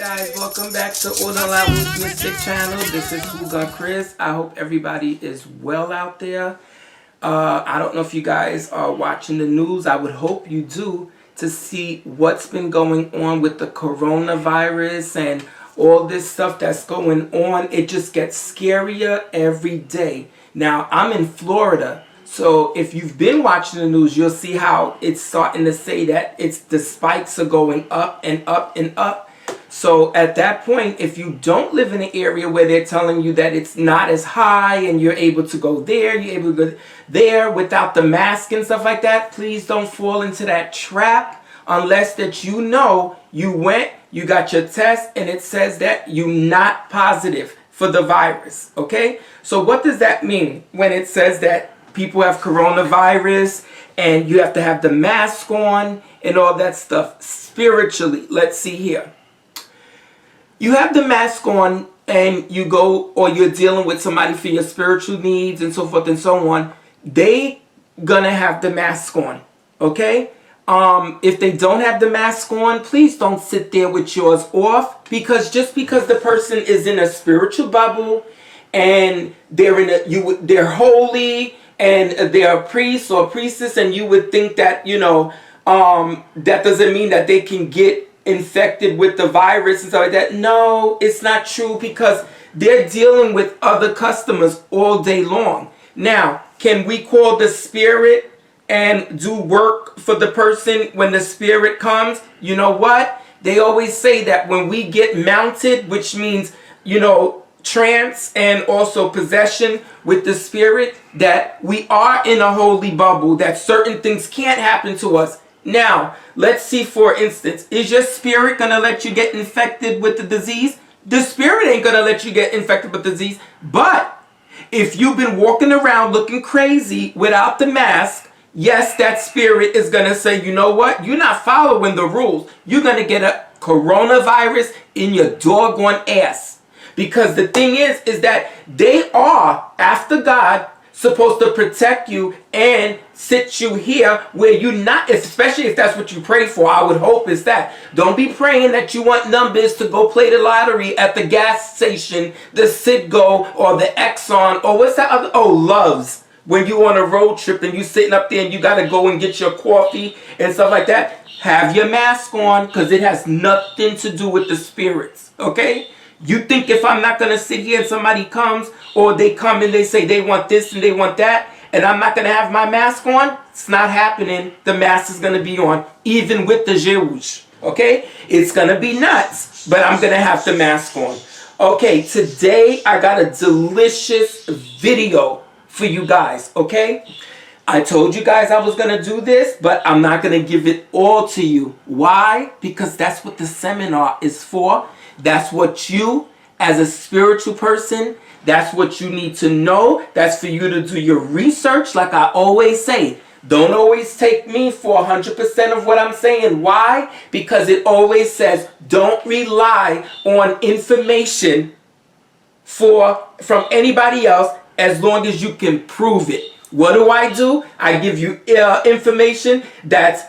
Guys, welcome back to Order Levels Mystic Channel. This is Hougan Chris. I hope everybody is well out there. I don't know if you guys are watching the news. I would hope you do, to see what's been going on with the coronavirus and all this stuff that's going on. It just gets scarier every day. Now, I'm in Florida, so if you've been watching the news, you'll see how it's starting to say that the spikes are going up and up and up. So at that point, if you don't live in an area where they're telling you that it's not as high and you're able to go there, you're able to go there without the mask and stuff like that, please don't fall into that trap unless that you know you went, you got your test, and it says that you're not positive for the virus, okay? So what does that mean when it says that people have coronavirus and you have to have the mask on and all that stuff? Spiritually, let's see here. You have the mask on and you go, or you're dealing with somebody for your spiritual needs and so forth and so on, they gonna have the mask on, okay? If they don't have the mask on, please don't sit there with yours off, because just because the person is in a spiritual bubble and they're holy and they're a priest or priestess, and you would think that, that doesn't mean that they can get infected with the virus and stuff like that. No, it's not true, because they're dealing with other customers all day long. Now, can we call the spirit and do work for the person when the spirit comes? You know what? They always say that when we get mounted, which means, trance and also possession with the spirit, that we are in a holy bubble, that certain things can't happen to us. Now, let's see, for instance, is your spirit going to let you get infected with the disease? The spirit ain't going to let you get infected with the disease. But if you've been walking around looking crazy without the mask, yes, that spirit is going to say, you know what? You're not following the rules. You're going to get a coronavirus in your doggone ass. Because the thing is that they are, after God, supposed to protect you and sit you here where you're not, especially if that's what you pray for. I would hope is that. Don't be praying that you want numbers to go play the lottery at the gas station, the Citgo or the Exxon, or what's that other? Oh, Loves. When you're on a road trip and you're sitting up there and you got to go and get your coffee and stuff like that, have your mask on, because it has nothing to do with the spirits, okay? You think if I'm not going to sit here and somebody comes, or they come and they say they want this and they want that, and I'm not going to have my mask on? It's not happening. The mask is going to be on, even with the Jews. Okay? It's going to be nuts, but I'm going to have the mask on. Okay, today I got a delicious video for you guys. Okay? I told you guys I was going to do this, but I'm not going to give it all to you. Why? Because that's what the seminar is for. That's what you, as a spiritual person, that's what you need to know. That's for you to do your research. Like I always say, don't always take me for 100% of what I'm saying. Why? Because it always says, don't rely on information from anybody else as long as you can prove it. What do? I give you information that's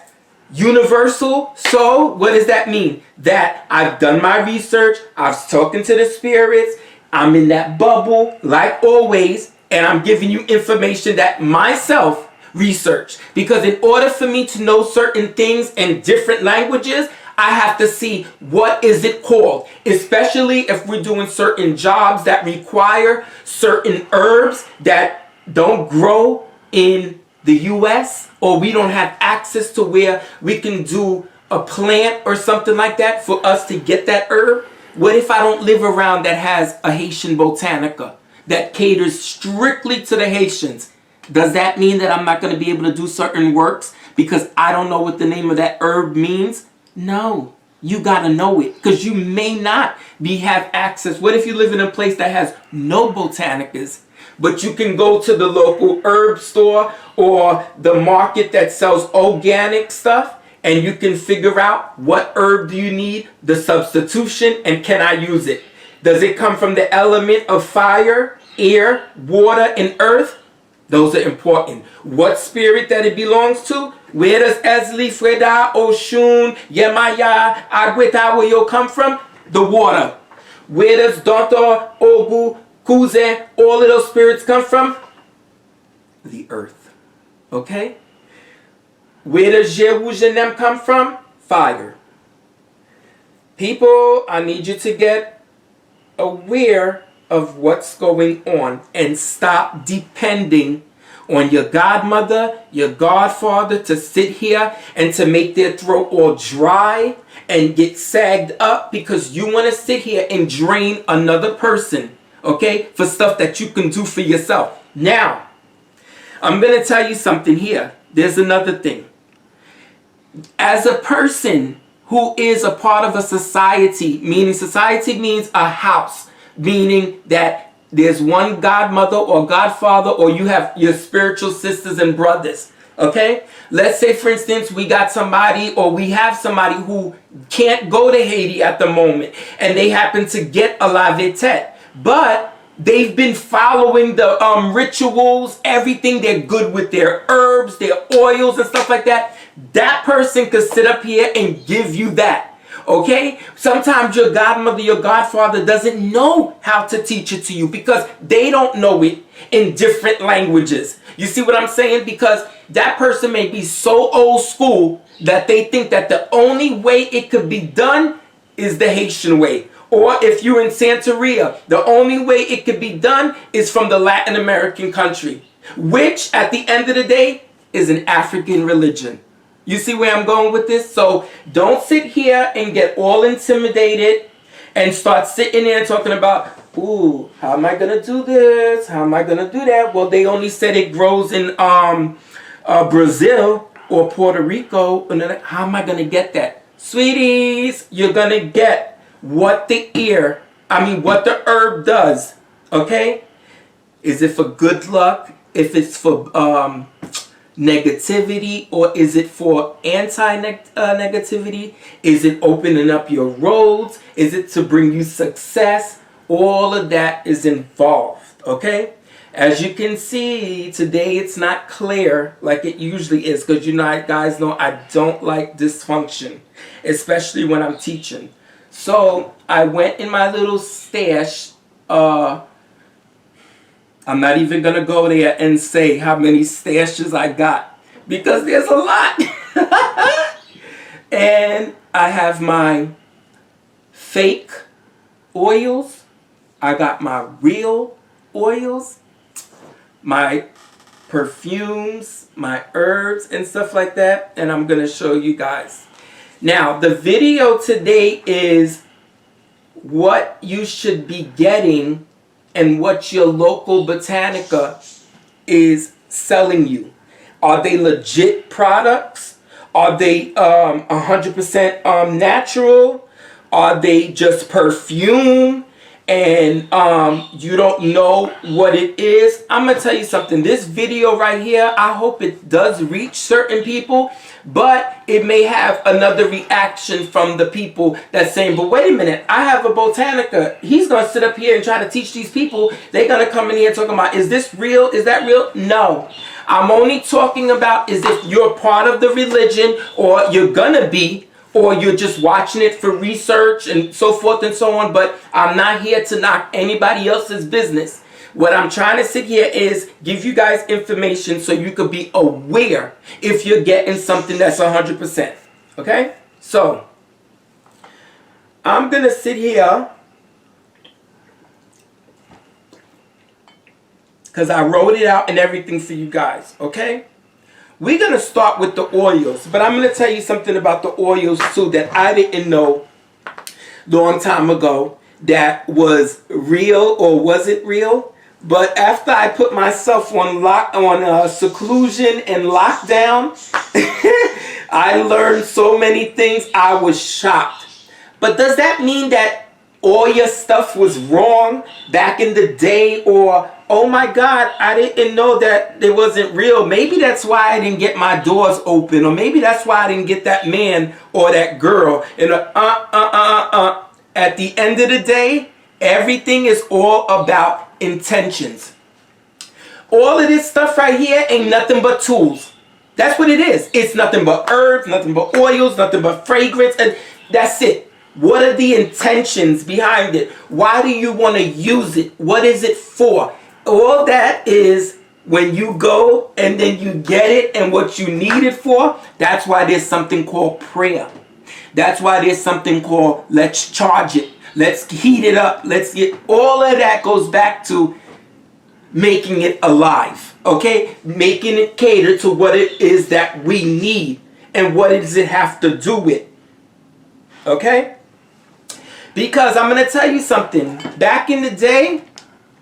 universal. So what does that mean? That I've done my research, I've spoken to the spirits, I'm in that bubble like always, and I'm giving you information that myself researched. Because in order for me to know certain things in different languages, I have to see what is it called, especially if we're doing certain jobs that require certain herbs that don't grow in the US, or we don't have access to where we can do a plant or something like that for us to get that herb. What if I don't live around that has a Haitian botanica that caters strictly to the Haitians? Does that mean that I'm not going to be able to do certain works because I don't know what the name of that herb means? No, you got to know it, because you may not have access. What if you live in a place that has no botanicas, but you can go to the local herb store or the market that sells organic stuff, and you can figure out what herb do you need, the substitution, and can I use it? Does it come from the element of fire, air, water, and earth? Those are important. What spirit that it belongs to? Where does Esli, Freda, Oshun, Yemaya, Agwetawayo come from? The water. Where does Donta, Ogu, Kuze, all of those spirits come from? The earth. Okay? Where does Jehuj and them come from? Fire. People, I need you to get aware of what's going on and stop depending on your godmother, your godfather to sit here and to make their throat all dry and get sagged up because you want to sit here and drain another person, okay, for stuff that you can do for yourself. Now, I'm going to tell you something here. There's another thing. As a person who is a part of a society, meaning society means a house, meaning that there's one godmother or godfather, or you have your spiritual sisters and brothers, okay? Let's say, for instance, we got somebody, or we have somebody who can't go to Haiti at the moment, and they happen to get a la vetette, but they've been following the rituals, everything. They're good with their herbs, their oils and stuff like that. That person could sit up here and give you that. Okay? Sometimes your godmother, your godfather doesn't know how to teach it to you because they don't know it in different languages. You see what I'm saying? Because that person may be so old school that they think that the only way it could be done is the Haitian way. Or if you're in Santeria, the only way it could be done is from the Latin American country, which at the end of the day is an African religion. You see where I'm going with this? So don't sit here and get all intimidated and start sitting there and talking about, ooh, how am I going to do this? How am I going to do that? Well, they only said it grows in Brazil or Puerto Rico. And then, how am I going to get that? Sweeties, you're going to get what the herb does. Okay? Is it for good luck? If it's for negativity, or is it for anti-negativity? Is it opening up your roads? Is it to bring you success? All of that is involved, okay? As you can see, today it's not clear like it usually is, because you guys know I don't like dysfunction, especially when I'm teaching. So I went in my little stash. I'm not even going to go there and say how many stashes I got, because there's a lot. And I have my fake oils. I got my real oils, my perfumes, my herbs and stuff like that. And I'm going to show you guys. Now, the video today is what you should be getting and what your local Botanica is selling you. Are they legit products? Are they 100% natural? Are they just perfume and you don't know what it is? I'm going to tell you something. This video right here, I hope it does reach certain people, but it may have another reaction from the people that's saying, but wait a minute, I have a Botanica. He's going to sit up here and try to teach these people. They're going to come in here talking about, is this real? Is that real? No. I'm only talking about is if you're part of the religion, or you're going to be, or you're just watching it for research and so forth and so on. But I'm not here to knock anybody else's business. What I'm trying to sit here is give you guys information so you could be aware if you're getting something that's 100%. Okay? So, I'm going to sit here because I wrote it out and everything for you guys. Okay? We're going to start with the oils. But I'm going to tell you something about the oils too that I didn't know long time ago that was real or wasn't real. But after I put myself on seclusion and lockdown, I learned so many things. I was shocked. But does that mean that all your stuff was wrong back in the day? Or, oh my God, I didn't know that it wasn't real. Maybe that's why I didn't get my doors open. Or maybe that's why I didn't get that man or that girl. And at the end of the day, everything is all about intentions. All of this stuff right here ain't nothing but tools. That's what it is. It's nothing but herbs, nothing but oils, nothing but fragrance, and that's it. What are the intentions behind it? Why do you want to use it? What is it for? All that is when you go and then you get it and what you need it for. That's why there's something called prayer. That's why there's something called let's charge it. Let's heat it up. Let's get all of that goes back to making it alive. Okay? Making it cater to what it is that we need and what does it have to do with. Okay? Because I'm going to tell you something. Back in the day,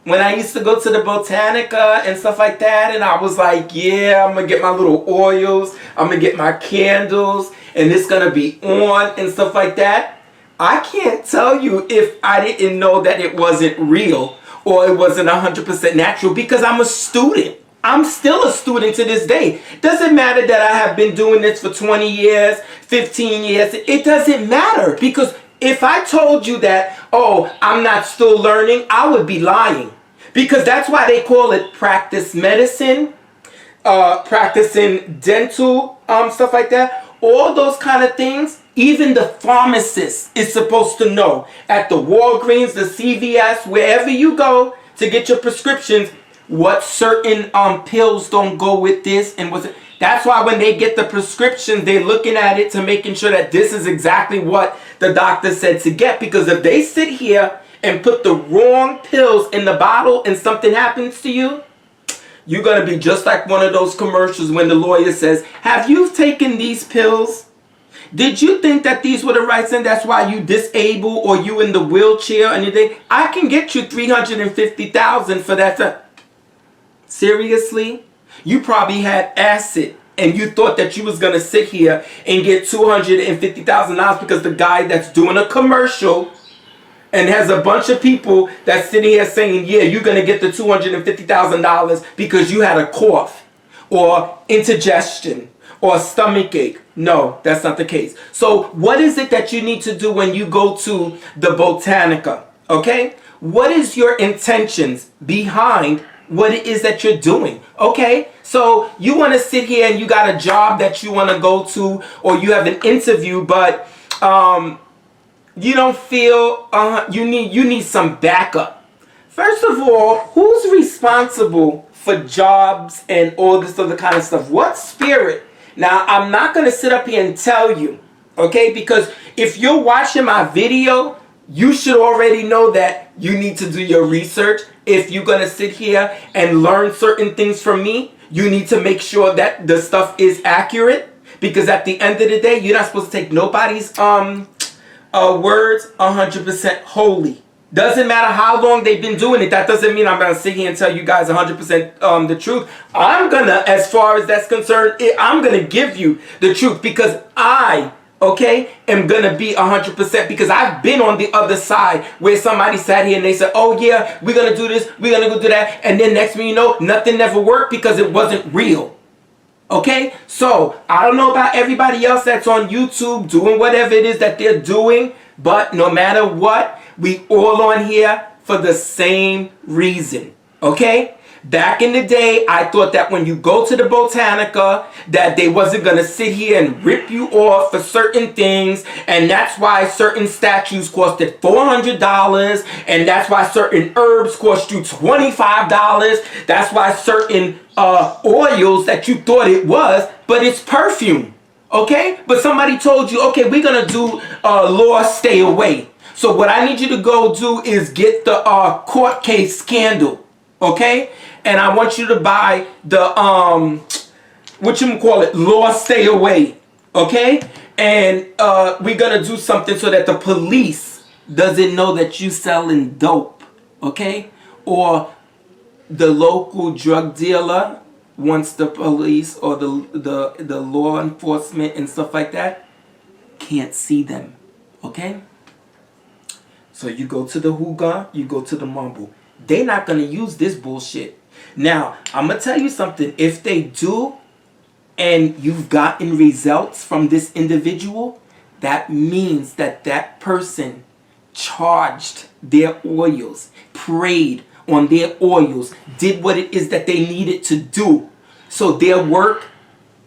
when I used to go to the Botanica and stuff like that, and I was like, yeah, I'm going to get my little oils, I'm going to get my candles, and it's going to be on and stuff like that. I can't tell you if I didn't know that it wasn't real or it wasn't 100% natural because I'm a student. I'm still a student to this day. Doesn't matter that I have been doing this for 20 years, 15 years. It doesn't matter because if I told you that, oh, I'm not still learning, I would be lying. Because that's why they call it practice medicine, practicing dental, stuff like that. All those kind of things, even the pharmacist is supposed to know. At the Walgreens, the CVS, wherever you go to get your prescriptions, what certain pills don't go with this and what's it. That's why when they get the prescription, they're looking at it to making sure that this is exactly what the doctor said to get. Because if they sit here and put the wrong pills in the bottle and something happens to you, you're going to be just like one of those commercials when the lawyer says, have you taken these pills? Did you think that these were the right thing? That's why you disabled or you in the wheelchair or anything. I can get you $350,000 for that. Seriously? You probably had acid and you thought that you was going to sit here and get $250,000 because the guy that's doing a commercial and has a bunch of people that's sitting here saying, yeah, you're going to get the $250,000 because you had a cough or indigestion or a stomach ache. No, that's not the case. So what is it that you need to do when you go to the Botanica? Okay? What is your intentions behind what it is that you're doing? Okay? So you want to sit here and you got a job that you want to go to or you have an interview, but you don't feel you need some backup. First of all, who's responsible for jobs and all this other kind of stuff? What spirit? Now, I'm not going to sit up here and tell you, okay? Because if you're watching my video, you should already know that you need to do your research. If you're going to sit here and learn certain things from me, you need to make sure that the stuff is accurate. Because at the end of the day, you're not supposed to take nobody's words 100% holy. Doesn't matter how long they've been doing it. That doesn't mean I'm going to sit here and tell you guys 100% the truth. I'm going to, as far as that's concerned, I'm going to give you the truth because I, okay, am going to be 100% because I've been on the other side where somebody sat here and they said, oh yeah, we're going to do this, we're going to go do that. And then next thing you know, nothing never worked because it wasn't real. Okay, so I don't know about everybody else that's on YouTube doing whatever it is that they're doing, but no matter what, we all on here for the same reason. Okay? Back in the day, I thought that when you go to the Botanica, that they wasn't going to sit here and rip you off for certain things, and that's why certain statues costed $400, and that's why certain herbs cost you $25. That's why certain oils that you thought it was, but it's perfume. Okay? But somebody told you, okay, we're going to do law stay away. So what I need you to go do is get the court case scandal. Okay? And I want you to buy the, law stay away. Okay? And we're going to do something so that the police doesn't know that you selling dope. Okay? Or the local drug dealer wants the police or the law enforcement and stuff like that can't see them. Okay? So you go to the Hougan, you go to the Mumble. They're not going to use this bullshit. Now, I'm going to tell you something. If they do, and you've gotten results from this individual, that means that that person charged their oils, prayed on their oils, did what it is that they needed to do so their work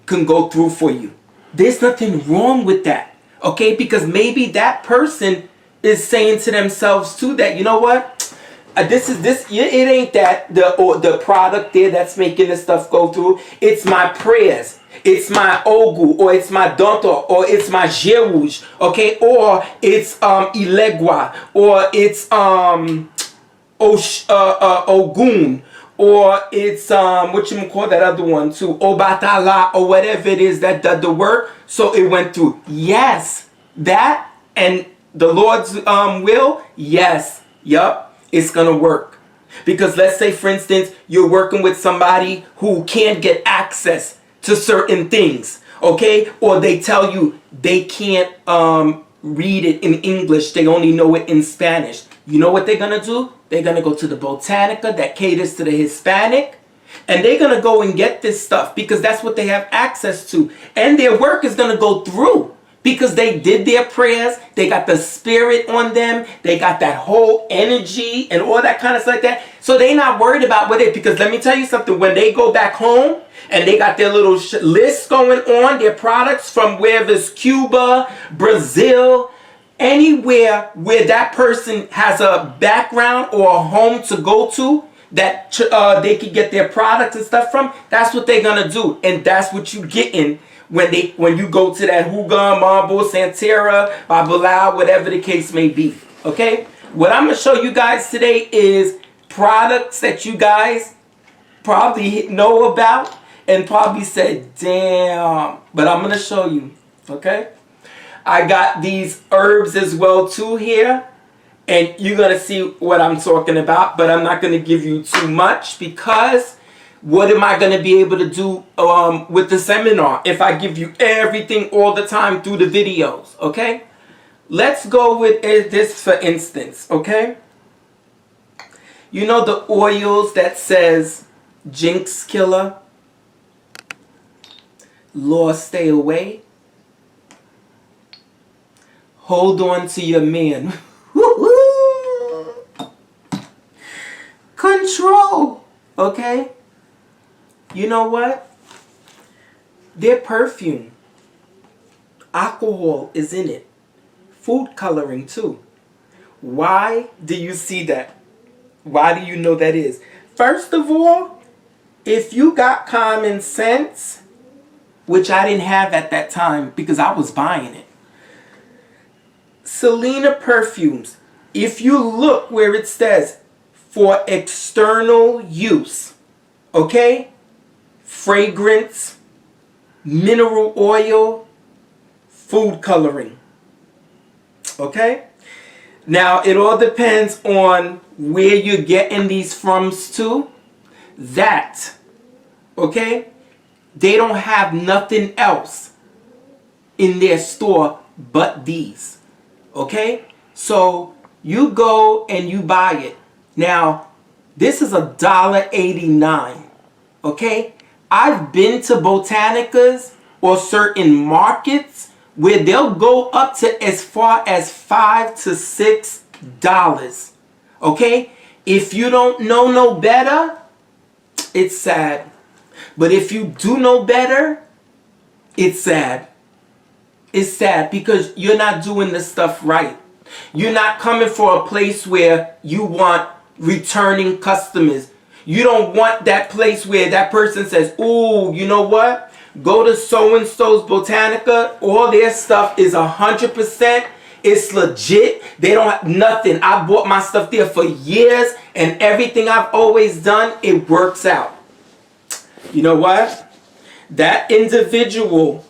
can go through for you. There's nothing wrong with that. Okay, because maybe that person is saying to themselves too that, you know what? It ain't that the product there that's making this stuff go through. It's my prayers. It's my ogu, or it's my donto, or it's my jerouge, okay, or it's ilegua, or it's ogun, or it's what you call that other one too, obatala, or whatever it is that does the work. So it went through. Yes, that and the Lord's will. Yes, yup. It's gonna work. Because let's say, for instance, you're working with somebody who can't get access to certain things, okay? Or they tell you they can't read it in English, they only know it in Spanish. You know what they're gonna do? They're gonna go to the Botanica that caters to the Hispanic, and they're gonna go and get this stuff because that's what they have access to. And their work is gonna go through. Because they did their prayers, they got the spirit on them, they got that whole energy and all that kind of stuff like that. So they're not worried about what it, because let me tell you something, when they go back home and they got their little list going on, their products from wherever it's Cuba, Brazil, anywhere where that person has a background or a home to go to, that they could get their products and stuff from, that's what they're gonna do. And that's what you getting when you go to that Hougan, Marble, Santerra, Babalao, whatever the case may be. Okay? What I'm going to show you guys today is products that you guys probably know about and probably said, damn. But I'm going to show you. Okay? I got these herbs as well too here. And you're going to see what I'm talking about. But I'm not going to give you too much because what am I going to be able to do with the seminar if I give you everything all the time through the videos, okay? Let's go with this for instance, okay? You know the oils that says Jinx Killer, Law Stay Away, Hold On to Your Man, Control, okay? You know what? Their perfume, alcohol is in it. Food coloring too. Why do you see that? Why do you know that is? First of all, if you got common sense, which I didn't have at that time because I was buying it. Selena perfumes, if you look where it says for external use, okay? Fragrance, mineral oil, food coloring. Okay? Now, it all depends on where you're getting these from too. That, okay? They don't have nothing else in their store but these. Okay? So, you go and you buy it. Now, this is $1.89. Okay? I've been to Botanicas or certain markets where they'll go up to as far as $5 to $6. Okay? If you don't know no better, it's sad. But if you do know better, it's sad. It's sad because you're not doing the stuff right. You're not coming for a place where you want returning customers. You don't want that place where that person says, ooh, you know what? Go to so-and-so's Botanica. All their stuff is 100%. It's legit. They don't have nothing. I bought my stuff there for years, and everything I've always done, it works out. You know what? That individual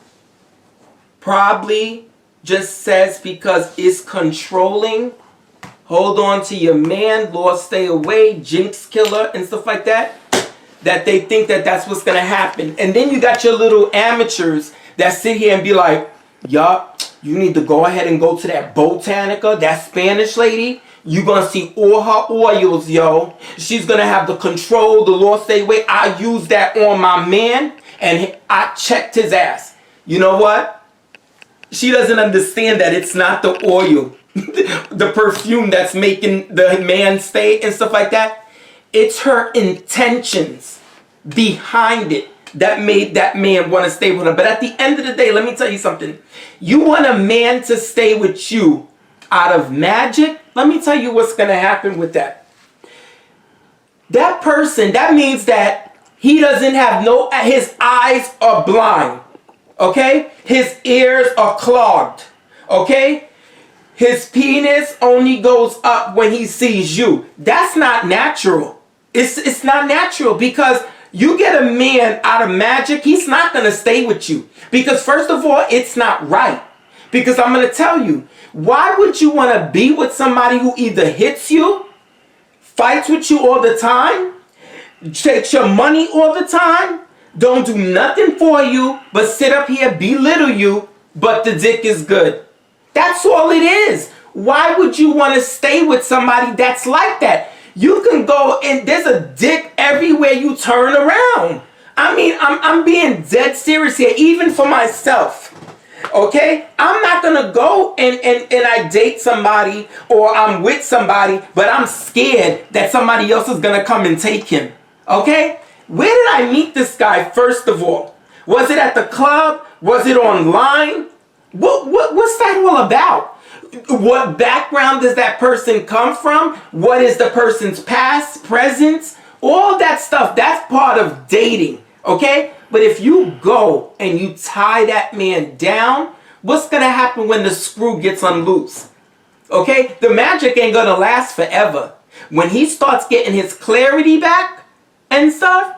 probably just says because it's controlling, hold on to your man, Lord stay away, Jinx Killer, and stuff like that, that they think that that's what's going to happen. And then you got your little amateurs that sit here and be like, yup, you need to go ahead and go to that Botanica, that Spanish lady. You're going to see all her oils, yo. She's going to have the control, the Lord stay away. I used that on my man, and I checked his ass. You know what? She doesn't understand that it's not the oil, the perfume that's making the man stay and stuff like that. It's her intentions behind it that made that man want to stay with her. But at the end of the day, let me tell you something. You want a man to stay with you out of magic? Let me tell you what's going to happen with that. That person, that means that he doesn't have his eyes are blind. Okay? His ears are clogged. Okay? His penis only goes up when he sees you. That's not natural. It's not natural, because you get a man out of magic, he's not going to stay with you. Because first of all, it's not right. Because I'm going to tell you, why would you want to be with somebody who either hits you, fights with you all the time, takes your money all the time, don't do nothing for you, but sit up here, belittle you, but the dick is good? That's all it is. Why would you want to stay with somebody that's like that? You can go and there's a dick everywhere you turn around. I mean, I'm being dead serious here, even for myself. Okay? I'm not going to go and I date somebody or I'm with somebody, but I'm scared that somebody else is going to come and take him. Okay? Where did I meet this guy, first of all? Was it at the club? Was it online? What's that all about? What background does that person come from? What is the person's past, present? All that stuff, that's part of dating, okay? But if you go and you tie that man down, what's going to happen when the screw gets unloosed? Okay? The magic ain't going to last forever. When he starts getting his clarity back and stuff,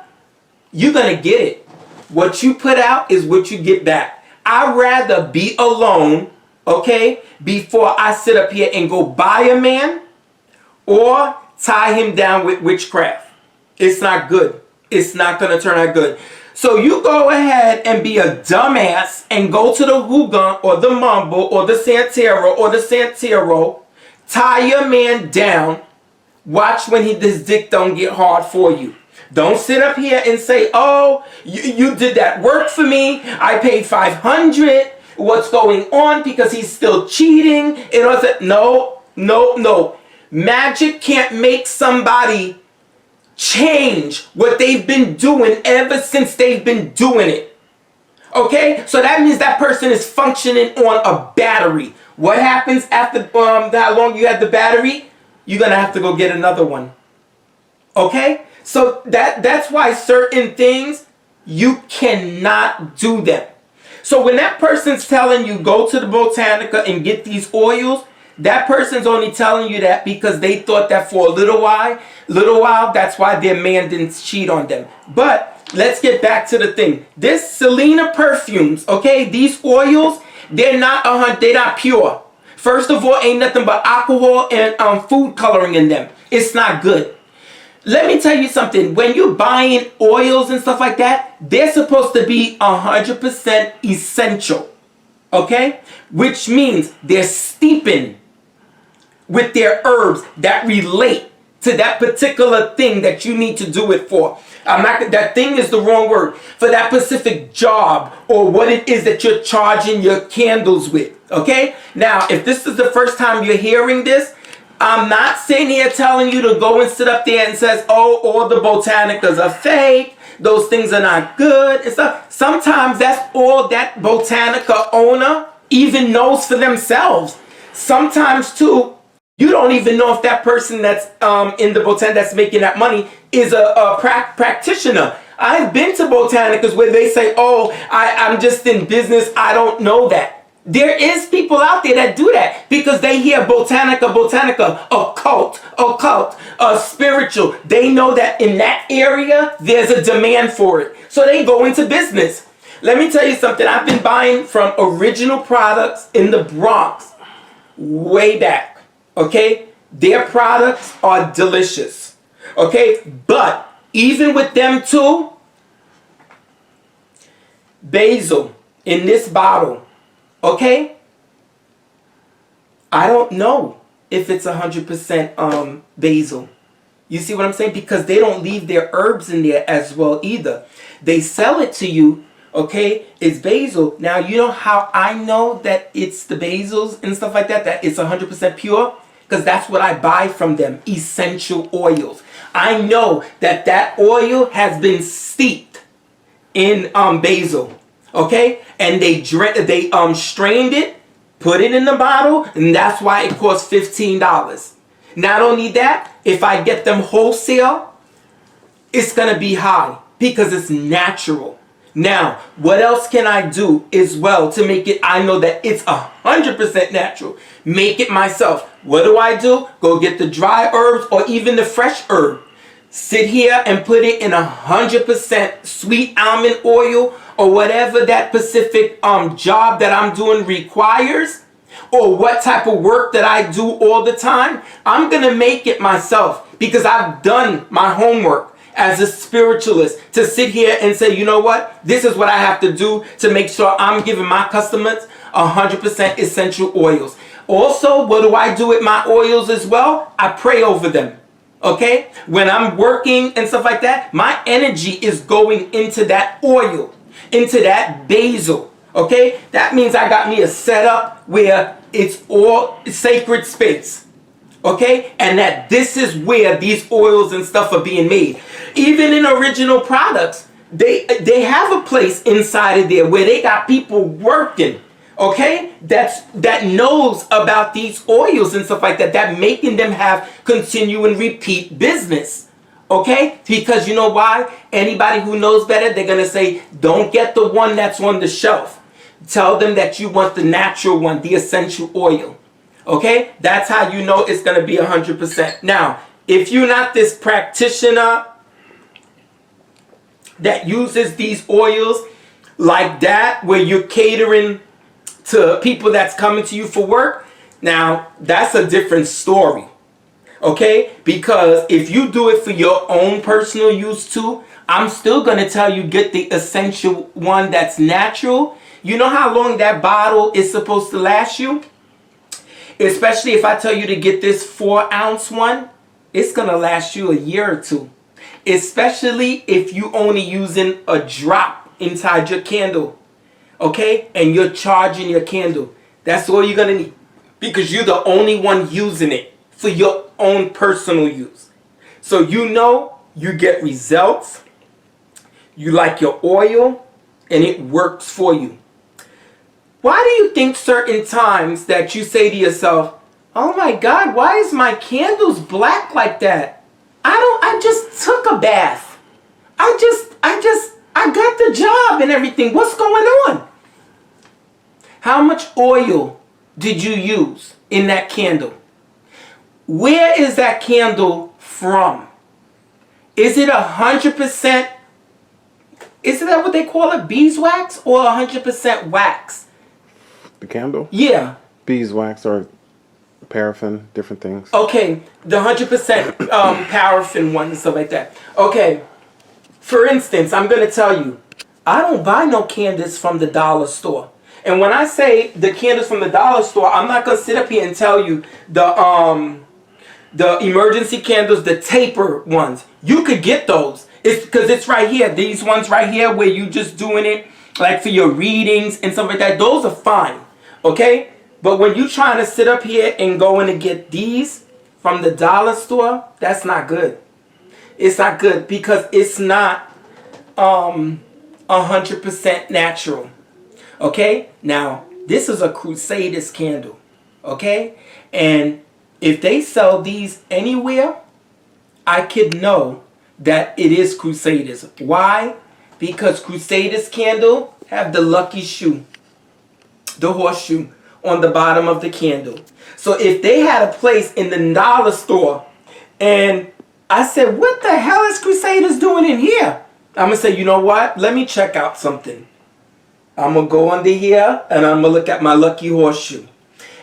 you're going to get it. What you put out is what you get back. I'd rather be alone, okay, before I sit up here and go buy a man or tie him down with witchcraft. It's not good. It's not going to turn out good. So you go ahead and be a dumbass and go to the Hougan or the Mumble or the Santero or the Santero, tie your man down, watch when his dick don't get hard for you. Don't sit up here and say, oh, you did that work for me. I paid $500. What's going on? Because he's still cheating. It wasn't. No. Magic can't make somebody change what they've been doing ever since they've been doing it. Okay? So that means that person is functioning on a battery. What happens after how long you had the battery? You're going to have to go get another one. Okay? So that's why certain things, you cannot do them. So when that person's telling you go to the Botanica and get these oils, that person's only telling you that because they thought that for a little while, that's why their man didn't cheat on them. But let's get back to the thing. This Selena perfumes, okay, these oils, they're not pure. First of all, ain't nothing but alcohol and food coloring in them. It's not good. Let me tell you something. When you're buying oils and stuff like that, they're supposed to be 100% essential. Okay? Which means they're steeping with their herbs that relate to that particular thing that you need to do it for. That thing is the wrong word. For that specific job or what it is that you're charging your candles with. Okay? Now, if this is the first time you're hearing this, I'm not sitting here telling you to go and sit up there and says, oh, all the Botanicas are fake. Those things are not good and stuff. Sometimes that's all that Botanica owner even knows for themselves. Sometimes, too, you don't even know if that person that's in the Botanica that's making that money is a practitioner. I've been to Botanicas where they say, oh, I'm just in business. I don't know that. There is people out there that do that because they hear Botanica, occult, spiritual. They know that in that area, there's a demand for it. So they go into business. Let me tell you something. I've been buying from original products in the Bronx way back. Okay? Their products are delicious. Okay? But even with them too, basil in this bottle. Okay? I don't know if it's 100% basil. You see what I'm saying? Because they don't leave their herbs in there as well either. They sell it to you, okay? It's basil. Now, you know how I know that it's the basils and stuff like that, that it's 100% pure? Because that's what I buy from them, essential oils. I know that that oil has been steeped in basil, okay? And they strained it, put it in the bottle, and that's why it costs $15. Not only that, if I get them wholesale, it's gonna be high because it's natural. Now, what else can I do as well to make it, I know that it's 100% natural. Make it myself. What do? Go get the dry herbs or even the fresh herb. Sit here and put it in 100% sweet almond oil or whatever that specific job that I'm doing requires, or what type of work that I do all the time. I'm going to make it myself because I've done my homework as a spiritualist to sit here and say, you know what? This is what I have to do to make sure I'm giving my customers 100% essential oils. Also, what do with my oils as well? I pray over them. Okay? When I'm working and stuff like that, my energy is going into that oil, into that basil. Okay? That means I got me a setup where it's all sacred space. Okay? And that this is where these oils and stuff are being made. Even in original products, they have a place inside of there where they got people working, okay, that knows about these oils and stuff like that, that making them have continue and repeat business. Okay? Because you know why? Anybody who knows better, they're going to say, don't get the one that's on the shelf. Tell them that you want the natural one, the essential oil. Okay? That's how you know it's going to be 100%. Now, if you're not this practitioner that uses these oils like that, where you're catering to people that's coming to you for work, now that's a different story. Okay? Because if you do it for your own personal use too, I'm still going to tell you get the essential one that's natural. You know how long that bottle is supposed to last you? Especially if I tell you to get this 4-ounce one, it's going to last you a year or two. Especially if you only using a drop inside your candle. Okay? And you're charging your candle. That's all you're going to need. Because you're the only one using it for your own personal use. So you know you get results. You like your oil. And it works for you. Why do you think certain times that you say to yourself, oh my God, why is my candles black like that? I just took a bath. I got the job and everything. What's going on? How much oil did you use in that candle? Where is that candle from? Is it 100%? Is that what they call it? Beeswax or 100% wax? The candle? Yeah. Beeswax or paraffin, different things. Okay, the 100% paraffin one and stuff like that. Okay, for instance, I'm going to tell you, I don't buy no candles from the dollar store. And when I say the candles from the dollar store, I'm not going to sit up here and tell you the emergency candles, the taper ones. You could get those. It's because it's right here. These ones right here where you just doing it like for your readings and stuff like that. Those are fine. Okay? But when you trying to sit up here and go in and get these from the dollar store, that's not good. It's not good because it's not 100% natural. Okay? Now, this is a Crusaders candle. Okay? And if they sell these anywhere, I could know that it is Crusaders. Why? Because Crusaders candle have the lucky shoe, the horseshoe on the bottom of the candle. So if they had a place in the dollar store and I said, what the hell is Crusaders doing in here? I'm going to say, you know what? Let me check out something. I'm going to go under here and I'm going to look at my lucky horseshoe.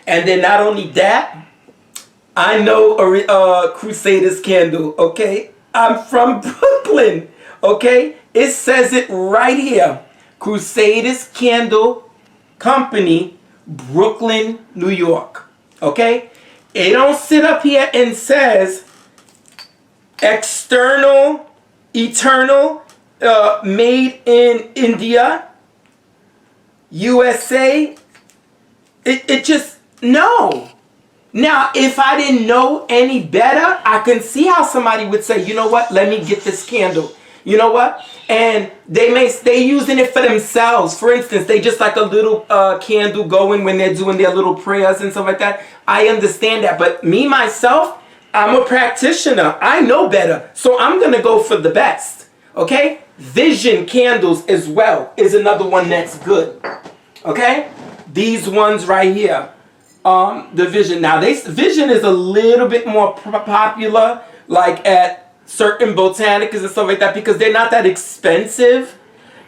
And then not only that, I know a Crusaders candle, okay? I'm from Brooklyn, okay? It says it right here. Crusaders Candle Company, Brooklyn, New York, okay? It don't sit up here and says external, eternal, made in India, USA. It just, no. Now, if I didn't know any better, I can see how somebody would say, you know what, let me get this candle. You know what? And they using it for themselves. For instance, they just like a little candle going when they're doing their little prayers and stuff like that. I understand that. But me, myself, I'm a practitioner. I know better. So I'm going to go for the best. Okay? Vision candles as well is another one that's good. Okay? These ones right here. The Vision. Now, Vision is a little bit more popular, like at certain botanicals and stuff like that, because they're not that expensive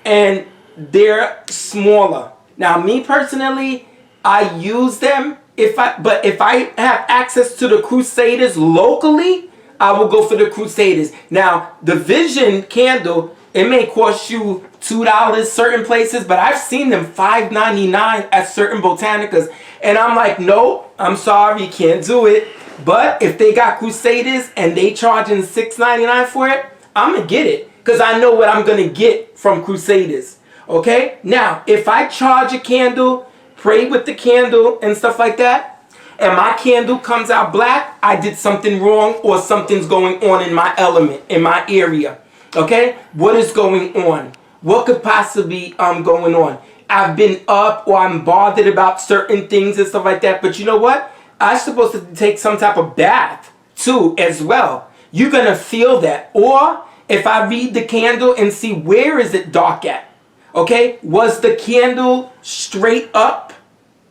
and they're smaller. Now, me personally, I use them but if I have access to the Crusaders locally, I will go for the Crusaders. Now, the Vision candle, it may cost you $2 certain places, but I've seen them $5.99 at certain botanicas. And I'm like, no, I'm sorry, can't do it. But if they got Crusaders and they charging $6.99 for it, I'm going to get it. Because I know what I'm going to get from Crusaders. Okay? Now, if I charge a candle, pray with the candle and stuff like that, and my candle comes out black, I did something wrong or something's going on in my element, in my area. Okay? What is going on? What could possibly going on? I've been up or I'm bothered about certain things and stuff like that. But you know what? I'm supposed to take some type of bath too as well. You're going to feel that. Or if I read the candle and see where is it dark at. Okay? Was the candle straight up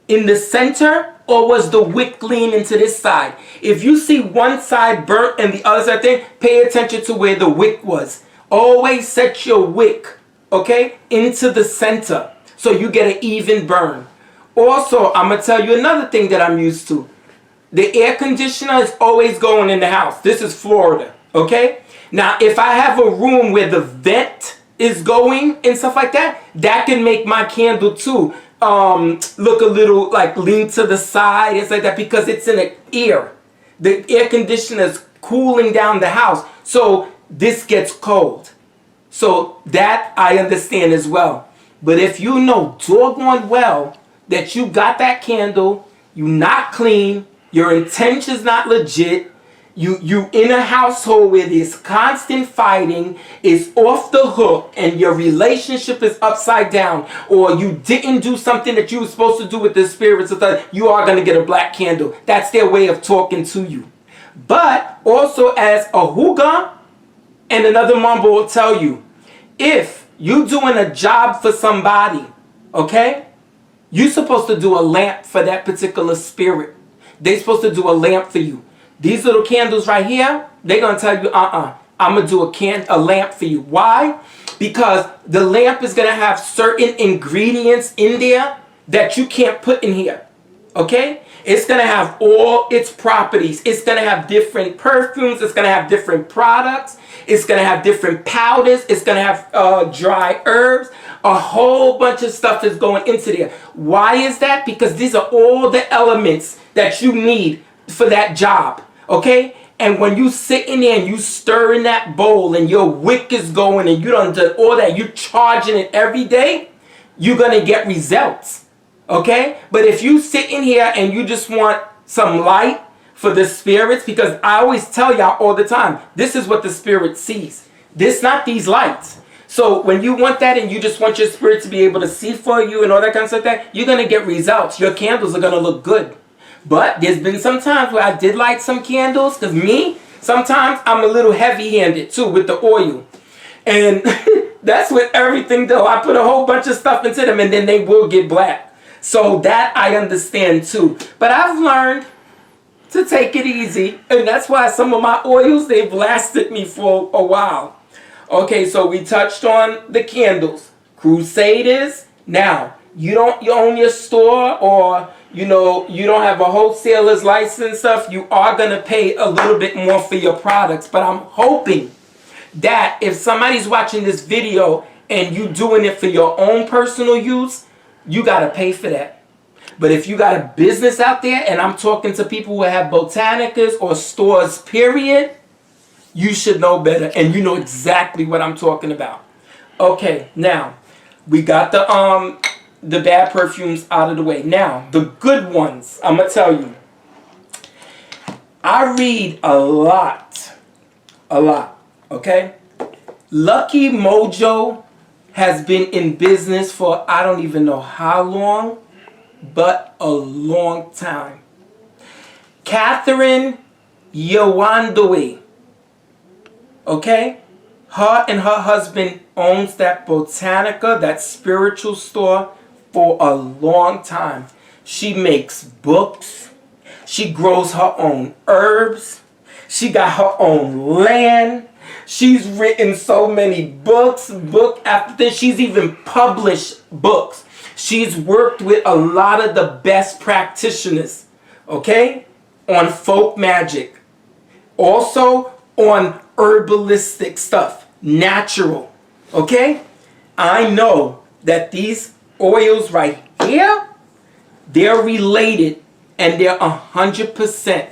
in the center, or was the wick leaning to this side? If you see one side burnt and the other side thing, pay attention to where the wick was. Always set your wick, okay, into the center so you get an even burn. Also, I'm going to tell you another thing that I'm used to. The air conditioner is always going in the house. This is Florida, okay? Now, if I have a room where the vent is going and stuff like that, that can make my candle too look a little like lean to the side. It's like that because it's in the air. The air conditioner is cooling down the house. So this gets cold. So that I understand as well. But if you know doggone well that you got that candle, you not clean, your intention's not legit, you in a household where there's constant fighting, is off the hook, and your relationship is upside down, or you didn't do something that you were supposed to do with the spirits, you are going to get a black candle. That's their way of talking to you. But also as a Hougan and another mumble will tell you, if you doing a job for somebody, okay, you're supposed to do a lamp for that particular spirit. They're supposed to do a lamp for you. These little candles right here, they're going to tell you, I'm going to do a lamp for you. Why? Because the lamp is going to have certain ingredients in there that you can't put in here. Okay? It's going to have all its properties. It's going to have different perfumes. It's going to have different products. It's going to have different powders. It's going to have dry herbs. A whole bunch of stuff is going into there. Why is that? Because these are all the elements that you need for that job. Okay? And when you sit in there and you stir in that bowl and your wick is going and you done done all that, you're charging it every day, you're going to get results. Okay? But if you sit in here and you just want some light for the spirits, because I always tell y'all all the time, this is what the spirit sees. This not these lights. So when you want that and you just want your spirit to be able to see for you and all that kind of stuff, you're going to get results. Your candles are going to look good. But there's been some times where I did light some candles, because me, sometimes I'm a little heavy-handed too with the oil. And that's with everything though. I put a whole bunch of stuff into them and then they will get black. So that I understand too. But I've learned to take it easy. And that's why some of my oils, they've lasted me for a while. Okay, so we touched on the candles. Crusaders. Now, you own your store, or you don't have a wholesaler's license stuff, you are going to pay a little bit more for your products. But I'm hoping that if somebody's watching this video and you doing it for your own personal use, you got to pay for that. But if you got a business out there, and I'm talking to people who have botanicas or stores, period, you should know better, and you know exactly what I'm talking about. Okay, now we got the bad perfumes out of the way. Now, the good ones, I'm going to tell you. I read a lot, okay? Lucky Mojo has been in business for I don't even know how long, but a long time. Catherine Yewandoway, okay? Her and her husband owns that Botanica, that spiritual store, for a long time. She makes books. She grows her own herbs. She got her own land. She's written so many books, book after this. She's even published books. She's worked with a lot of the best practitioners, okay, on folk magic. Also on herbalistic stuff, natural, okay? I know that these oils right here, they're related and they're 100%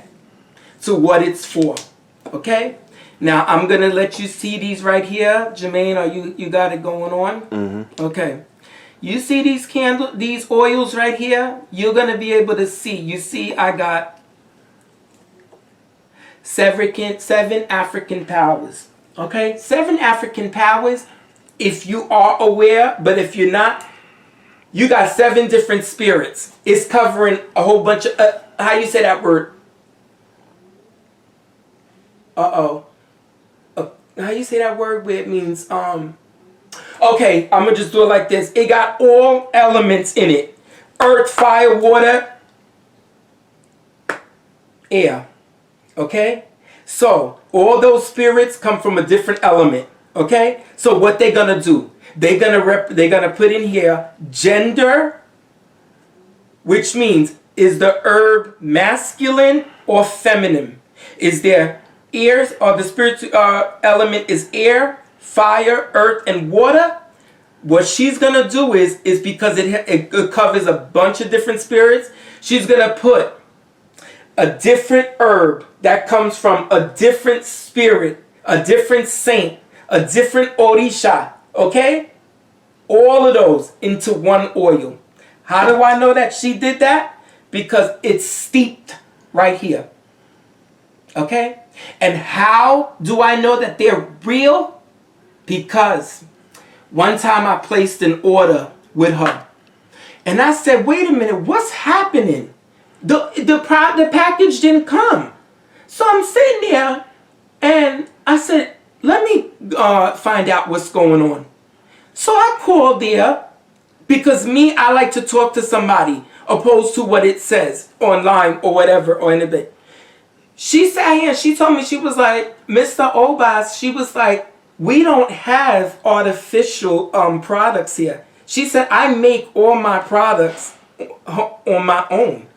to what it's for, okay? Now I'm gonna let you see these right here. Jermaine, are you got it going on? Mm-hmm. Okay. You see these oils right here? You're gonna be able to see. You see, I got seven African powers. Okay, 7 African powers. If you are aware, but if you're not, you got 7 different spirits. It's covering a whole bunch of how you say that word? How you say that word where it means okay, I'm gonna just do it like this. It got all elements in it: earth, fire, water, air. Okay, so all those spirits come from a different element. Okay, so what they're gonna do? They're gonna put in here gender, which means is the herb masculine or feminine? Is there ears, or the spiritual element is air, fire, earth, and water? What she's gonna do is because it covers a bunch of different spirits, she's gonna put a different herb that comes from a different spirit, a different saint, a different orisha, okay? All of those into one oil. How do I know that she did that? Because it's steeped right here. Okay? And how do I know that they're real? Because one time I placed an order with her. And I said, wait a minute, what's happening? The package didn't come. So I'm sitting there and I said, let me find out what's going on. So I called there because I like to talk to somebody opposed to what it says online or whatever or anything. She sat here and she told me, she was like, Mr. Obas, she was like, we don't have artificial products here. She said, I make all my products on my own.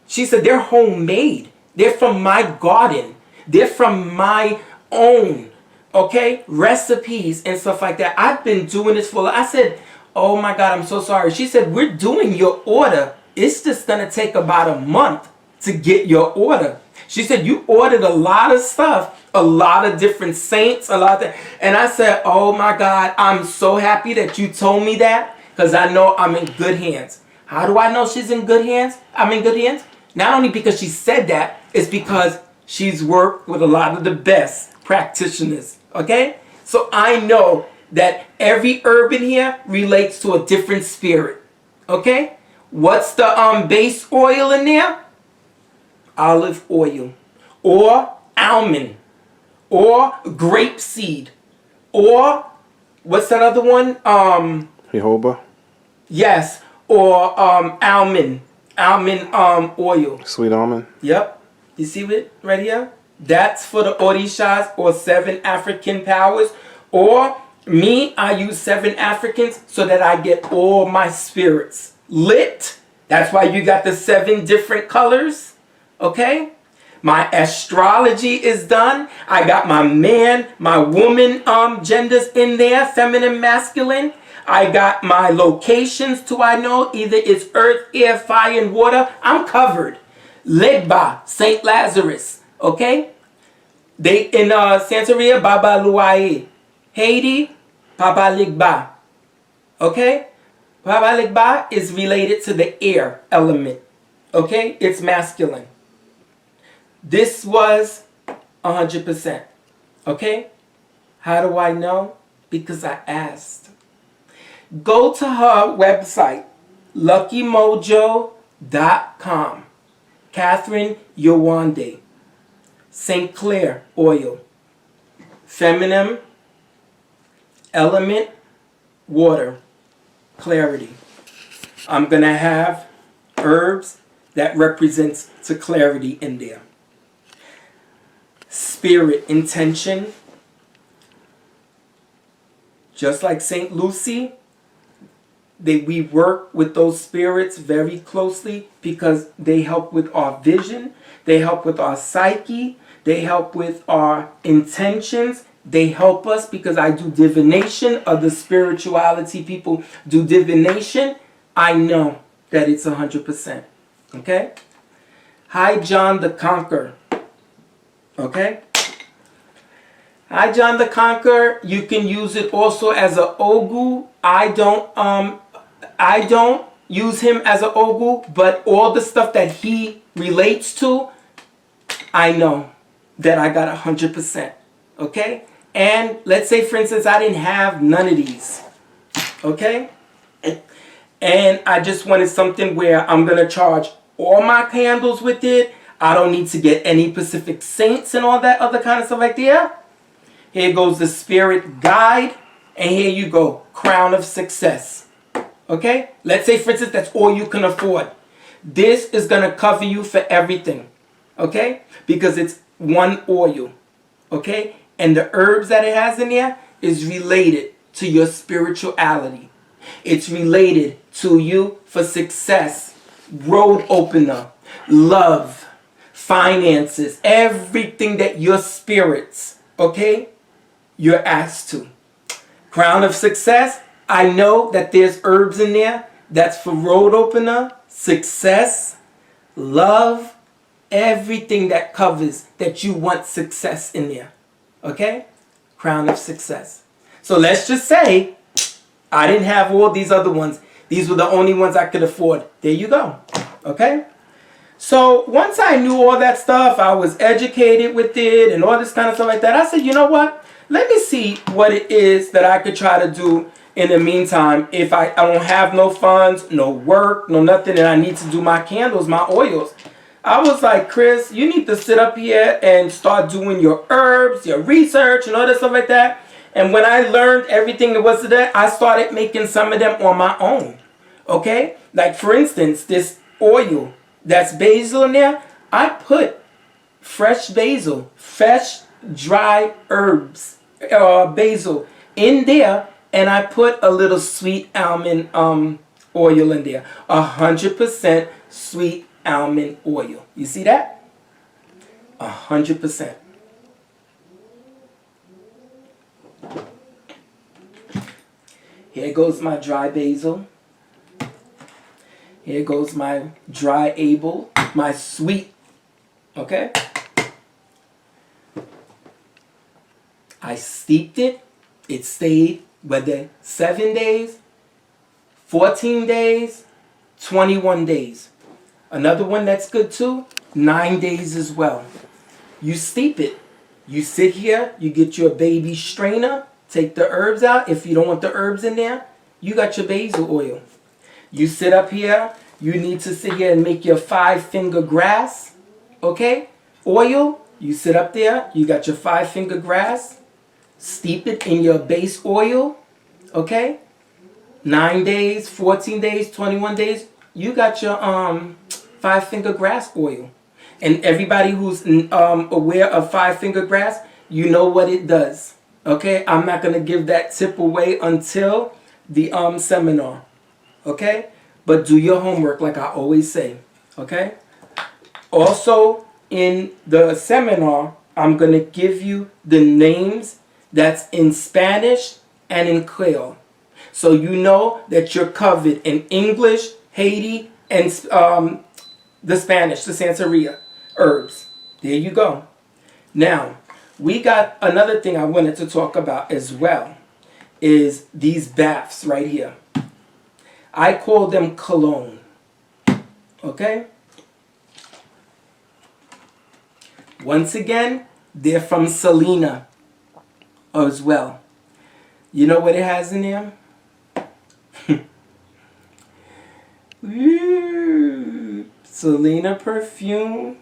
She said, they're homemade. They're from my garden. They're from my own, okay, recipes and stuff like that. I've been doing this for, I said, oh my God, I'm so sorry. She said, we're doing your order. It's just going to take about a month to get your order. She said, you ordered a lot of stuff, a lot of different saints, a lot of that. And I said, oh my God, I'm so happy that you told me that because I know I'm in good hands. How do I know she's in good hands? I'm in good hands. Not only because she said that, it's because she's worked with a lot of the best practitioners. Okay? So I know that every herb in here relates to a different spirit. Okay? What's the base oil in there? Olive oil, or almond, or grape seed, or what's that other one? Jojoba. Yes, or almond oil. Sweet almond. Yep. You see it right here? That's for the Orishas or 7 African powers. Or me, I use 7 Africans so that I get all my spirits lit. That's why you got the 7 different colors. Okay? My astrology is done. I got my man, my woman genders in there, feminine, masculine. I got my locations too. I know either it's earth, air, fire, and water. I'm covered. Legba, St. Lazarus. Okay? They in Santeria, Baba Luaye. Haiti, Baba Ligba. Okay? Baba Ligba is related to the air element. Okay? It's masculine. This was 100%. Okay? How do I know? Because I asked. Go to her website, luckymojo.com. Catherine Yowande, St. Clair oil, feminine element, water, clarity. I'm going to have herbs that represents to clarity in there. Spirit intention, just like St. Lucy, we work with those spirits very closely because they help with our vision, they help with our psyche, they help with our intentions, they help us because I do divination. Other spirituality people do divination. I know that it's 100%. Okay? Hi, John the Conqueror. Okay? Hi, John the Conqueror. You can use it also as a ogu. I don't use him as an ogu, but all the stuff that he relates to, I know that I got 100%. Okay? And let's say, for instance, I didn't have none of these. Okay? And I just wanted something where I'm going to charge all my candles with it. I don't need to get any Pacific Saints and all that other kind of stuff like that. Here goes the Spirit Guide. And here you go. Crown of Success. Okay? Let's say, for instance, that's all you can afford. This is going to cover you for everything. Okay? Because it's one oil. Okay? And the herbs that it has in there is related to your spirituality. It's related to you for success, road opener, love, finances, everything that your spirits, okay, you're asked to. Crown of Success, I know that there's herbs in there that's for road opener, success, love, everything that covers that you want success in there. Okay? Crown of Success. So let's just say I didn't have all these other ones. These were the only ones I could afford. There you go. Okay? So once I knew all that stuff, I was educated with it and all this kind of stuff like that. I said, you know what? Let me see what it is that I could try to do in the meantime if I don't have no funds, no work, no nothing, and I need to do my candles, my oils. I was like, Chris, you need to sit up here and start doing your herbs, your research, and all that stuff like that. And when I learned everything there was to that, I started making some of them on my own. Okay? Like, for instance, this oil that's basil in there, I put fresh basil, fresh dry herbs, basil in there, and I put a little sweet almond oil in there. 100% sweet almond oil. You see that? 100%. Here goes my dry basil. Here goes my dry apple, my sweet. Okay? I steeped it. It stayed whether 7 days, 14 days, 21 days. Another one that's good too, 9 days as well. You steep it. You sit here, you get your baby strainer, take the herbs out. If you don't want the herbs in there, you got your basil oil. You sit up here, you need to sit here and make your 5-finger grass, okay? Oil, you sit up there, you got your 5-finger grass, steep it in your base oil, okay? 9 days, 14 days, 21 days, you got your 5-finger grass oil. And everybody who's aware of 5-finger grass, you know what it does. Okay? I'm not going to give that tip away until the seminar. Okay? But do your homework like I always say. Okay? Also, in the seminar, I'm going to give you the names that's in Spanish and in Creole. So you know that you're covered in English, Haiti, and the Spanish, the Santeria herbs. There you go. Now, we got another thing I wanted to talk about as well, is these baths right here. I call them cologne. Okay? Once again, they're from Selena. as well. You know what it has in there? Selena perfume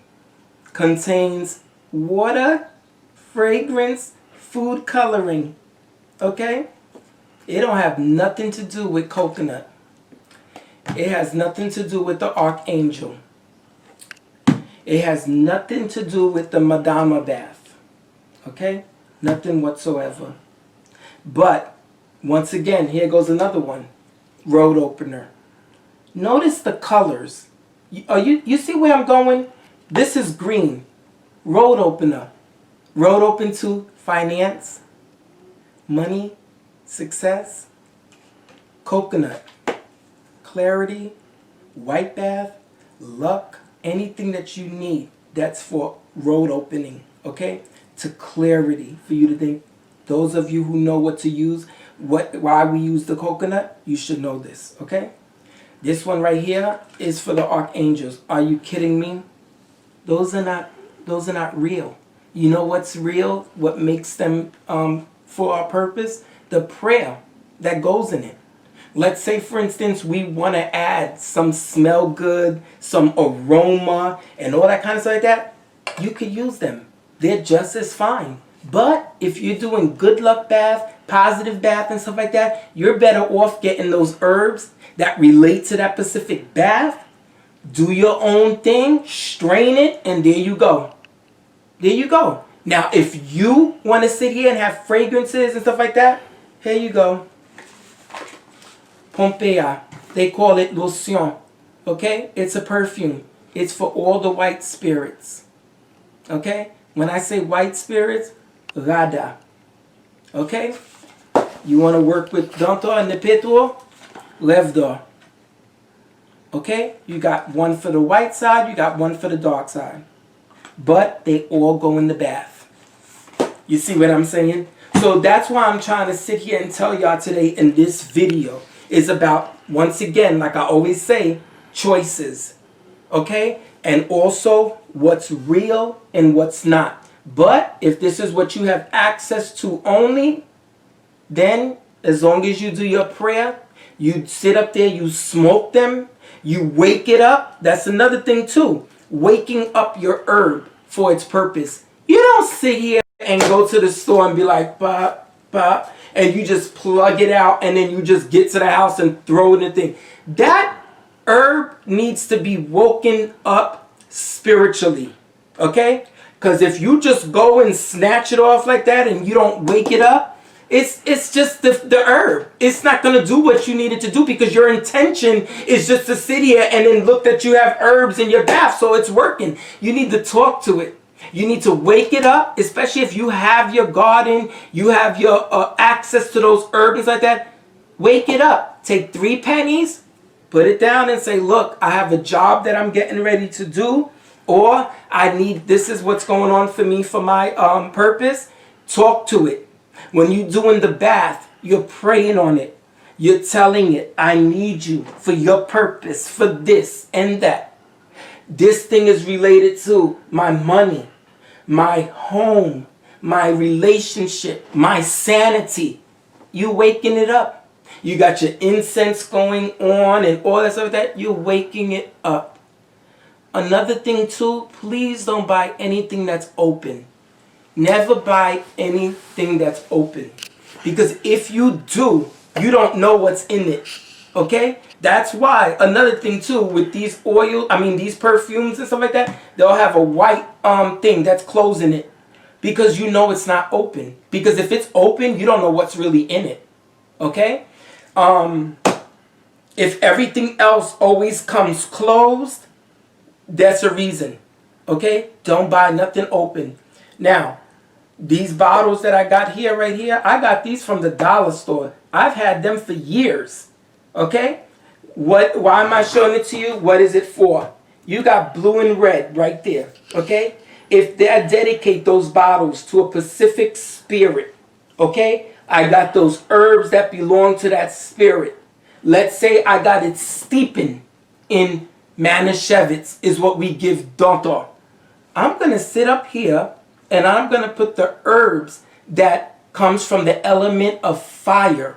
contains water, fragrance, food coloring. Okay? It don't have nothing to do with coconut. It has nothing to do with the archangel. It has nothing to do with the Madama bath. Okay? Nothing whatsoever. But, once again, here goes another one. Road opener. Notice the colors. You see where I'm going? This is green. Road opener. Road open to finance, money, success. Coconut. Clarity, white bath, luck, anything that you need. That's for road opening. Okay? To clarity. For you to think. Those of you who know what to use, why we use the coconut, you should know this. Okay? This one right here is for the archangels. Are you kidding me? Those are not real. You know what's real? What makes them for our purpose? The prayer that goes in it. Let's say, for instance, we want to add some smell good, some aroma, and all that kind of stuff like that. You could use them. They're just as fine. But if you're doing good luck bath, positive bath, and stuff like that, you're better off getting those herbs that relate to that specific bath. Do your own thing, strain it, and there you go. There you go. Now, if you want to sit here and have fragrances and stuff like that, here you go. Pompeia. They call it lotion. Okay? It's a perfume. It's for all the white spirits. Okay? When I say white spirits, Rada. Okay? You want to work with Dantor and Nepetor? Levdor. Okay? You got one for the white side, you got one for the dark side. But they all go in the bath. You see what I'm saying? So that's why I'm trying to sit here and tell y'all today in this video is about, once again, like I always say, choices. Okay? And also what's real and what's not. But if this is what you have access to only, then as long as you do your prayer, you sit up there, you smoke them, you wake it up. That's another thing too. Waking up your herb for its purpose. You don't sit here and go to the store and be like, pop, pop, and you just plug it out and then you just get to the house and throw it in the thing. That herb needs to be woken up spiritually. Okay? Because if you just go and snatch it off like that and you don't wake it up, it's just the herb. It's not going to do what you need it to do because your intention is just to sit here and then look that you have herbs in your bath, so it's working. You need to talk to it. You need to wake it up, especially if you have your garden, you have your access to those herbs like that. Wake it up. Take 3 pennies, put it down and say, look, I have a job that I'm getting ready to do, or this is what's going on for me for my purpose. Talk to it. When you're doing the bath, you're praying on it. You're telling it, I need you for your purpose, for this and that. This thing is related to my money, my home, my relationship, my sanity. You waking it up. You got your incense going on and all that stuff like that. You're waking it up. Another thing too, please don't buy anything that's open. Never buy anything that's open. Because if you do, you don't know what's in it. Okay? That's why, another thing too, with these these perfumes and stuff like that, they'll have a white thing that's closing it. Because you know it's not open. Because if it's open, you don't know what's really in it. Okay? If everything else always comes closed, that's a reason. Okay? Don't buy nothing open. Now, these bottles that I got here, right here, I got these from the dollar store. I've had them for years. Okay? Why am I showing it to you? What is it for? You got blue and red right there. Okay? If they dedicate those bottles to a specific spirit, okay? I got those herbs that belong to that spirit. Let's say I got it steeping in Manischewitz is what we give Dantor. I'm going to sit up here and I'm going to put the herbs that comes from the element of fire.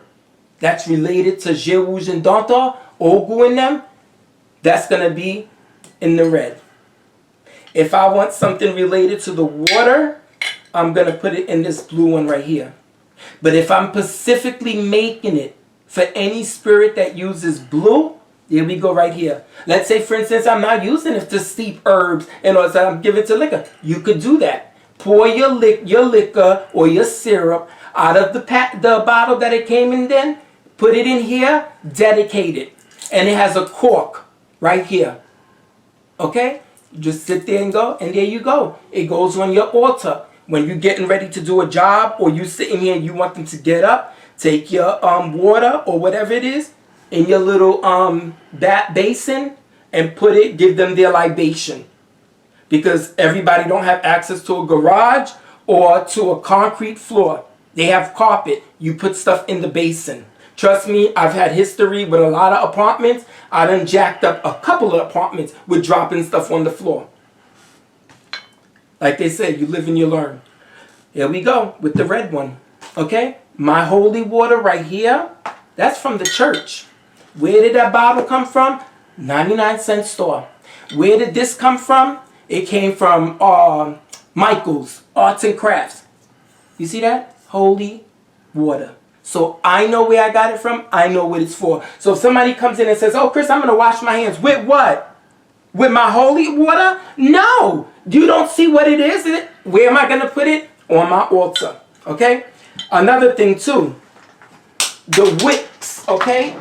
That's related to Jerouge and Danta, Ogu and them. That's going to be in the red. If I want something related to the water, I'm going to put it in this blue one right here. But if I'm specifically making it for any spirit that uses blue, here we go right here. Let's say, for instance, I'm not using it to steep herbs and all that. I'm giving it to liquor. You could do that. Pour your liquor or your syrup out of the bottle that it came in then. Put it in here. Dedicate it. And it has a cork right here. Okay? Just sit there and go. And there you go. It goes on your altar. When you're getting ready to do a job or you sitting here and you want them to get up, take your water or whatever it is in your little that basin and give them their libation. Because everybody don't have access to a garage or to a concrete floor. They have carpet. You put stuff in the basin. Trust me, I've had history with a lot of apartments. I done jacked up a couple of apartments with dropping stuff on the floor. Like they say, you live and you learn. Here we go with the red one. Okay? My holy water right here, that's from the church. Where did that bottle come from? 99-cent store. Where did this come from? It came from Michael's Arts and Crafts. You see that? Holy water. So I know where I got it from. I know what it's for. So if somebody comes in and says, oh, Chris, I'm going to wash my hands. With what? With my holy water? No. You don't see what it is? Where am I going to put it? On my altar. Okay? Another thing too. The wicks, okay?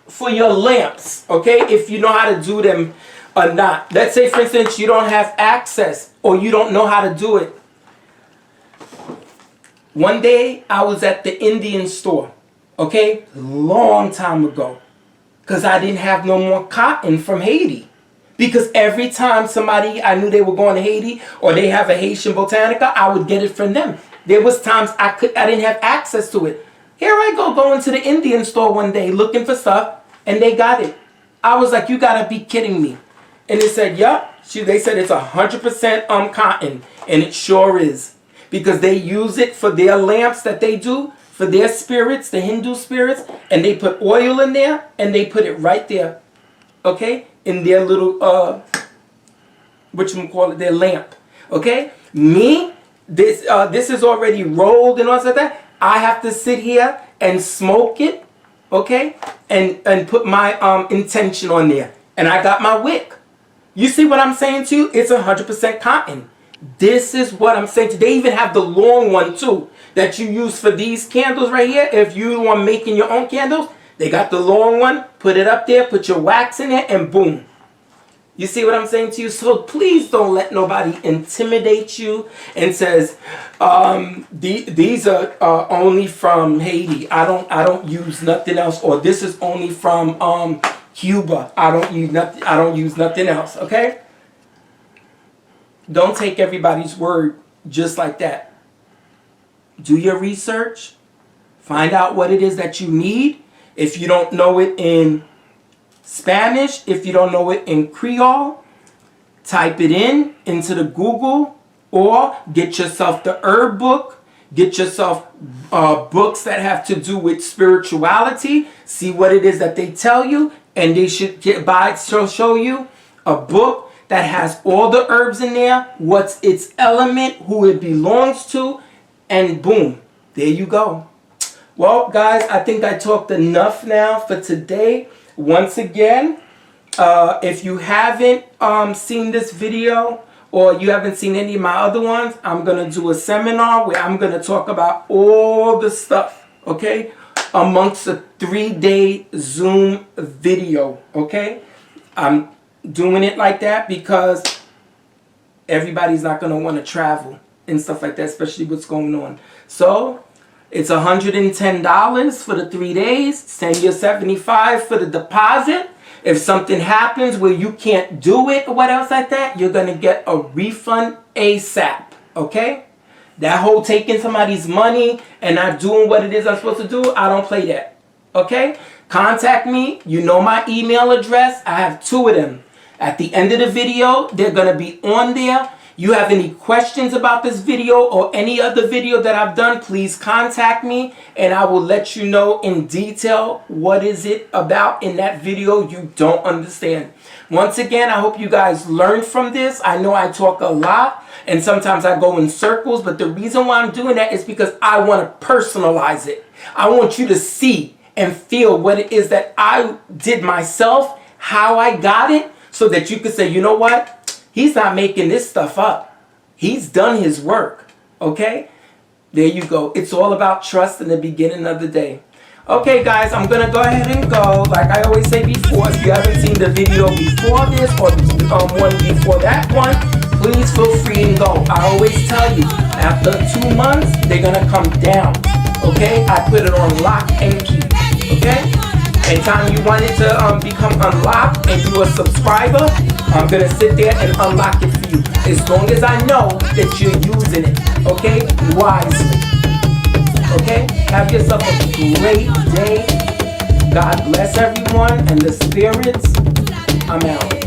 For your lamps, okay? If you know how to do them or not. Let's say, for instance, you don't have access or you don't know how to do it. One day, I was at the Indian store, okay? Long time ago. Because I didn't have no more cotton from Haiti. Because every time somebody, I knew they were going to Haiti or they have a Haitian Botanica, I would get it from them. There was times I didn't have access to it. Here I go going to the Indian store one day looking for stuff and they got it. I was like, you gotta be kidding me. And they said, yup. They said it's 100% cotton. And it sure is. Because they use it for their lamps that they do, for their spirits, the Hindu spirits. And they put oil in there and they put it right there. Okay? In their little, their lamp. Okay? Me, this is already rolled and all like that. I have to sit here and smoke it, okay? And put my intention on there. And I got my wick. You see what I'm saying to you? It's 100% cotton. This is what I'm saying to you. They even have the long one too that you use for these candles right here. If you are making your own candles, they got the long one. Put it up there, put your wax in it, and boom. You see what I'm saying to you? So please don't let nobody intimidate you and says, these are only from Haiti. I don't use nothing else. Or this is only from Cuba. I don't use nothing else. Okay? Don't take everybody's word just like that. Do your research. Find out what it is that you need. If you don't know it in Spanish, if you don't know it in Creole, type it into the Google or get yourself the herb book. Get yourself books that have to do with spirituality. See what it is that they tell you, and they should show you a book that has all the herbs in there, what's its element, who it belongs to, and boom, there you go. Well, guys, I think I talked enough now for today. Once again, if you haven't seen this video or you haven't seen any of my other ones, I'm going to do a seminar where I'm going to talk about all the stuff, okay, amongst a 3-day Zoom video, okay? I'm doing it like that because everybody's not going to want to travel and stuff like that, especially what's going on. So it's $110 for the 3 days. Send your $75 for the deposit. If something happens where you can't do it or what else like that, you're going to get a refund ASAP. Okay? That whole taking somebody's money and not doing what it is I'm supposed to do, I don't play that. Okay? Contact me. You know my email address. I have 2 of them. At the end of the video, they're going to be on there. You have any questions about this video or any other video that I've done, please contact me and I will let you know in detail what is it about in that video you don't understand. Once again, I hope you guys learned from this. I know I talk a lot and sometimes I go in circles, but the reason why I'm doing that is because I want to personalize it. I want you to see and feel what it is that I did myself, how I got it, so that you could say, you know what? He's not making this stuff up. He's done his work. Okay? There you go. It's all about trust in the beginning of the day. Okay, guys, I'm going to go ahead and go. Like I always say before, if you haven't seen the video before this or one before that one, please feel free and go. I always tell you, after 2 months, they're going to come down. Okay? I put it on lock and key. Okay? Anytime you want it to become unlocked and you're a subscriber, I'm going to sit there and unlock it for you. As long as I know that you're using it, okay, wisely. Okay? Have yourself a great day. God bless everyone and the spirits. I'm out.